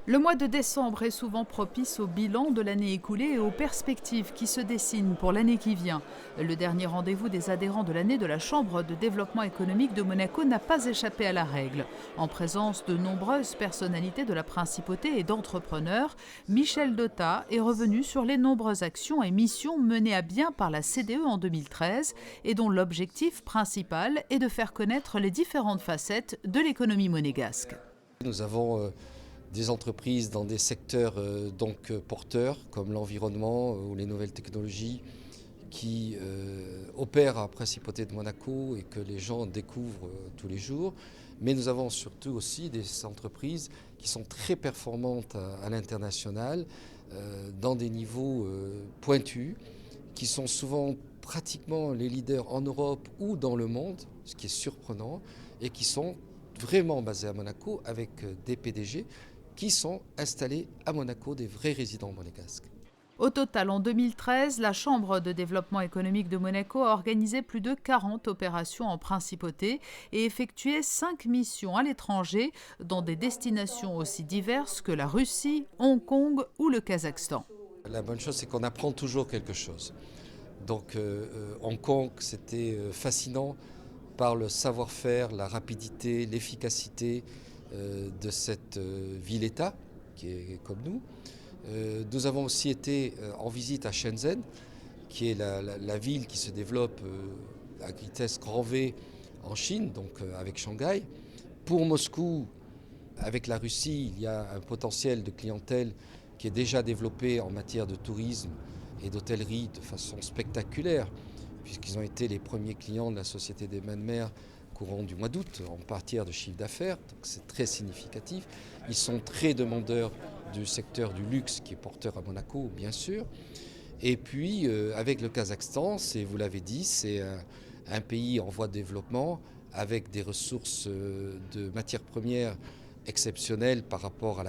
Le mois de décembre est souvent propice au bilan de l'année écoulée et aux perspectives qui se dessinent pour l'année qui vient. Le dernier rendez-vous des adhérents de l'année de la Chambre de développement économique de Monaco n'a pas échappé à la règle. En présence de nombreuses personnalités de la principauté et d'entrepreneurs, Michel Dotta est revenu sur les nombreuses actions et missions menées à bien par la CDE en 2013 et dont l'objectif principal est de faire connaître les différentes facettes de l'économie monégasque. Nous avons des entreprises dans des secteurs porteurs comme l'environnement ou les nouvelles technologies qui opèrent à la Principauté de Monaco et que les gens découvrent tous les jours. Mais nous avons surtout aussi des entreprises qui sont très performantes à l'international dans des niveaux pointus, qui sont souvent pratiquement les leaders en Europe ou dans le monde, ce qui est surprenant, et qui sont vraiment basés à Monaco avec des PDG qui sont installés à Monaco, des vrais résidents monégasques. Au total, en 2013, la Chambre de développement économique de Monaco a organisé plus de 40 opérations en principauté et effectué 5 missions à l'étranger dans des destinations aussi diverses que la Russie, Hong Kong ou le Kazakhstan. La bonne chose, c'est qu'on apprend toujours quelque chose. Donc Hong Kong, c'était fascinant par le savoir-faire, la rapidité, l'efficacité de cette ville-État qui est comme nous. Nous avons aussi été en visite à Shenzhen, qui est la ville qui se développe à vitesse grand V en Chine, donc avec Shanghai. Pour Moscou, avec la Russie, il y a un potentiel de clientèle qui est déjà développé en matière de tourisme et d'hôtellerie de façon spectaculaire, puisqu'ils ont été les premiers clients de la Société des Mains de Mer courant du mois d'août en matière de chiffre d'affaires, donc c'est très significatif. Ils sont très demandeurs du secteur du luxe qui est porteur à Monaco, bien sûr. Et puis avec le Kazakhstan, vous l'avez dit, c'est un pays en voie de développement avec des ressources de matières premières exceptionnelles par rapport à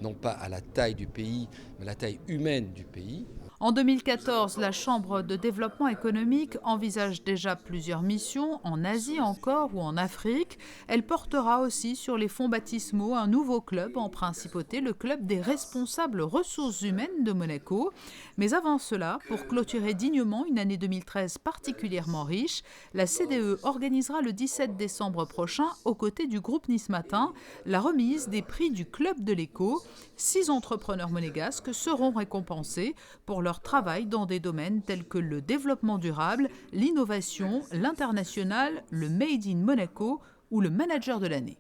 non pas à la taille du pays, mais à la taille humaine du pays. En 2014, la Chambre de développement économique envisage déjà plusieurs missions en Asie encore ou en Afrique. Elle portera aussi sur les fonds baptismaux un nouveau club en principauté, le club des responsables ressources humaines de Monaco. Mais avant cela, pour clôturer dignement une année 2013 particulièrement riche, la CDE organisera le 17 décembre prochain, aux côtés du groupe Nice Matin, la remise des prix du Club de l'Éco. 6 entrepreneurs monégasques seront récompensés pour leur travail dans des domaines tels que le développement durable, l'innovation, l'international, le Made in Monaco ou le manager de l'année.